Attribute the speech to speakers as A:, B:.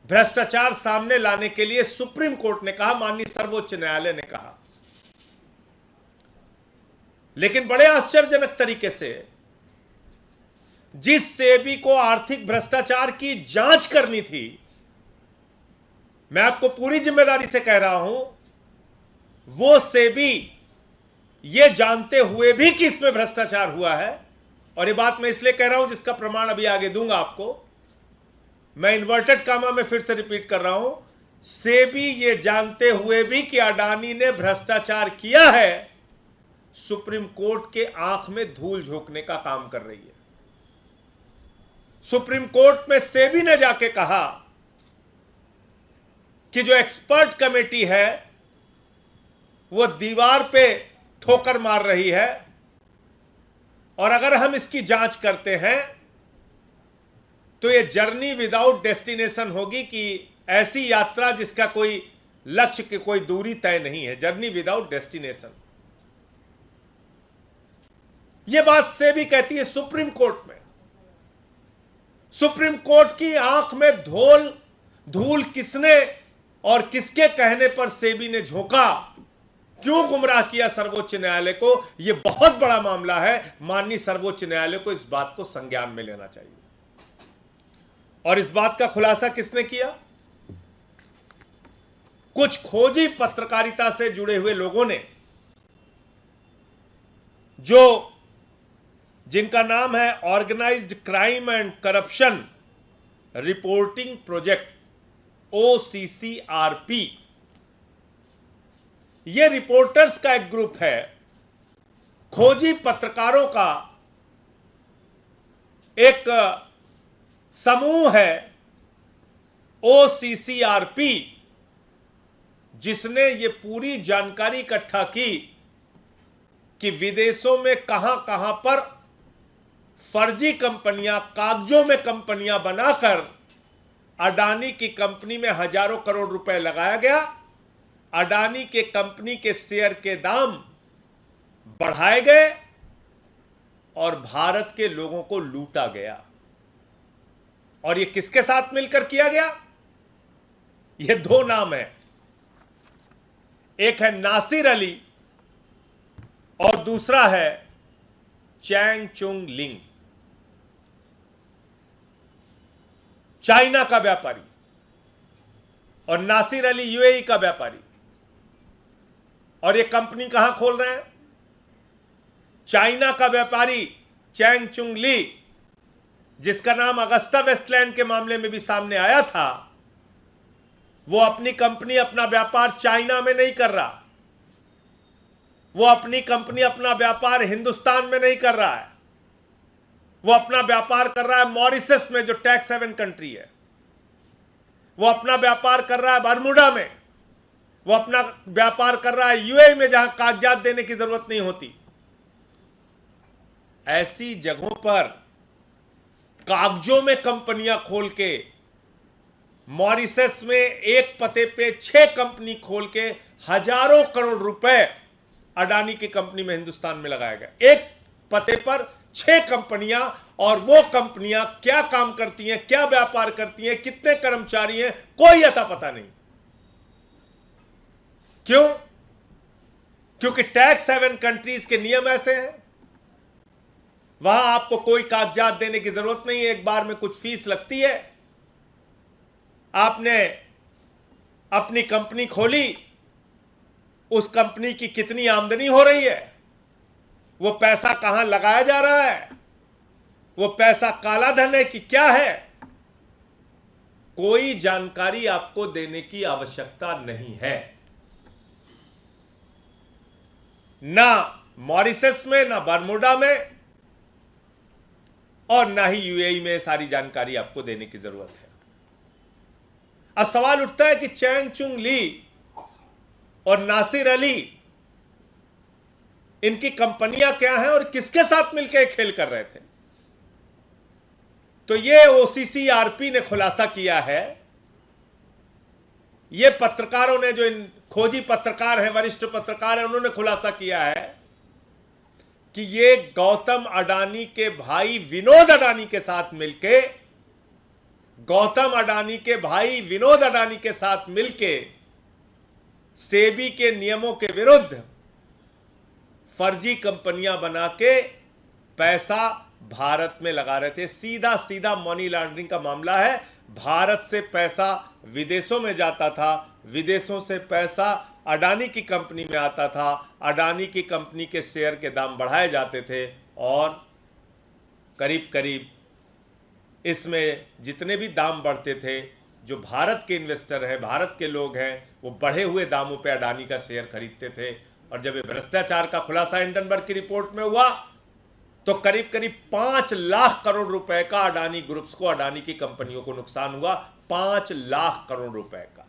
A: भ्रष्टाचार सामने लाने के लिए सुप्रीम कोर्ट ने कहा, माननीय सर्वोच्च न्यायालय ने कहा। लेकिन बड़े आश्चर्यजनक तरीके से जिस सेबी को आर्थिक भ्रष्टाचार की जांच करनी थी, मैं आपको पूरी जिम्मेदारी से कह रहा हूं, वो सेबी ये जानते हुए भी कि इसमें भ्रष्टाचार हुआ है, और ये बात मैं इसलिए कह रहा हूं जिसका प्रमाण अभी आगे दूंगा आपको, मैं इन्वर्टेड कामा में फिर से रिपीट कर रहा हूं, सेबी ये जानते हुए भी कि अडानी ने भ्रष्टाचार किया है, सुप्रीम कोर्ट के आंख में धूल झोंकने का काम कर रही है। सुप्रीम कोर्ट में सेबी ने जाके कहा कि जो एक्सपर्ट कमेटी है वो दीवार पे ठोकर मार रही है, और अगर हम इसकी जांच करते हैं तो ये जर्नी विदाउट डेस्टिनेशन होगी, कि ऐसी यात्रा जिसका कोई लक्ष्य की कोई दूरी तय नहीं है, जर्नी विदाउट डेस्टिनेशन। यह बात सेबी कहती है सुप्रीम कोर्ट में। सुप्रीम कोर्ट की आंख में धूल किसने और किसके कहने पर सेबी ने झोंका, क्यों गुमराह किया सर्वोच्च न्यायालय को, यह बहुत बड़ा मामला है। माननीय सर्वोच्च न्यायालय को इस बात को संज्ञान में लेना चाहिए। और इस बात का खुलासा किसने किया? कुछ खोजी पत्रकारिता से जुड़े हुए लोगों ने, जिनका नाम है organized crime and corruption reporting project, OCCRP। यह रिपोर्टर्स का एक ग्रुप है, खोजी पत्रकारों का एक समूह है, OCCRP, जिसने यह पूरी जानकारी इकट्ठा की कि विदेशों में कहां कहां पर फर्जी कंपनियां, कागजों में कंपनियां बनाकर अडानी की कंपनी में हजारों करोड़ रुपए लगाया गया, अडानी के कंपनी के शेयर के दाम बढ़ाए गए और भारत के लोगों को लूटा गया। और यह किसके साथ मिलकर किया गया? यह दो नाम है, एक है नासिर अली और दूसरा है चैंग चुंग लिंग, चाइना का व्यापारी, और नासिर अली यूएई का व्यापारी। और यह कंपनी कहां खोल रहे हैं? चाइना का व्यापारी चैंग चुंग ली, जिसका नाम अगस्ता वेस्टलैंड के मामले में भी सामने आया था, वो अपनी कंपनी, अपना व्यापार चाइना में नहीं कर रहा, वो अपनी कंपनी, अपना व्यापार हिंदुस्तान में नहीं कर रहा है, वो अपना व्यापार कर रहा है मॉरिशस में, जो टैक्स हेवन कंट्री है। वो अपना व्यापार कर रहा है बरमूडा में, वो अपना व्यापार कर रहा है यूएई में, जहां कागजात देने की जरूरत नहीं होती। ऐसी जगहों पर कागजों में कंपनियां खोल के, मॉरिशस में एक पते पे 6 कंपनी खोल के हजारों करोड़ रुपए अडानी की कंपनी में, हिंदुस्तान में लगाया गया। एक पते पर 6 कंपनियां, और वो कंपनियां क्या काम करती हैं, क्या व्यापार करती हैं, कितने कर्मचारी हैं, कोई अता पता नहीं। क्यों? क्योंकि टैक्स हेवन कंट्रीज के नियम ऐसे हैं, वहां आपको कोई कागजात देने की जरूरत नहीं है, एक बार में कुछ फीस लगती है। आपने अपनी कंपनी खोली, उस कंपनी की कितनी आमदनी हो रही है, वो पैसा कहां लगाया जा रहा है, वो पैसा काला धन है कि क्या है, कोई जानकारी आपको देने की आवश्यकता नहीं है। ना मॉरिशस में, ना बरमूडा में, और ना ही यूएई में सारी जानकारी आपको देने की जरूरत है। अब सवाल उठता है कि चैंग चुंग ली और नासिर अली, इनकी कंपनियां क्या हैं और किसके साथ मिलकर खेल कर रहे थे? तो ये OCCRP ने खुलासा किया है, ये पत्रकारों ने, जो इन खोजी पत्रकार हैं, वरिष्ठ पत्रकार हैं, उन्होंने खुलासा किया है कि ये गौतम अडानी के भाई विनोद अडानी के साथ मिलकर गौतम अडानी के भाई विनोद अडानी के साथ मिलके सेबी के नियमों के विरुद्ध फर्जी कंपनियां बना के पैसा भारत में लगा रहे थे। सीधा सीधा मनी लॉन्ड्रिंग का मामला है। भारत से पैसा विदेशों में जाता था, विदेशों से पैसा अडानी की कंपनी में आता था, अडानी की कंपनी के शेयर के दाम बढ़ाए जाते थे और करीब करीब इसमें जितने भी दाम बढ़ते थे, जो भारत के इन्वेस्टर हैं, भारत के लोग हैं, वो बढ़े हुए दामों पे अडानी का शेयर खरीदते थे। और जब ये भ्रष्टाचार का खुलासा हिंडनबर्ग की रिपोर्ट में हुआ तो करीब करीब 5 लाख करोड़ रुपए का अडानी ग्रुप्स को, अडानी की कंपनियों को नुकसान हुआ। 5 लाख करोड़ रुपए का।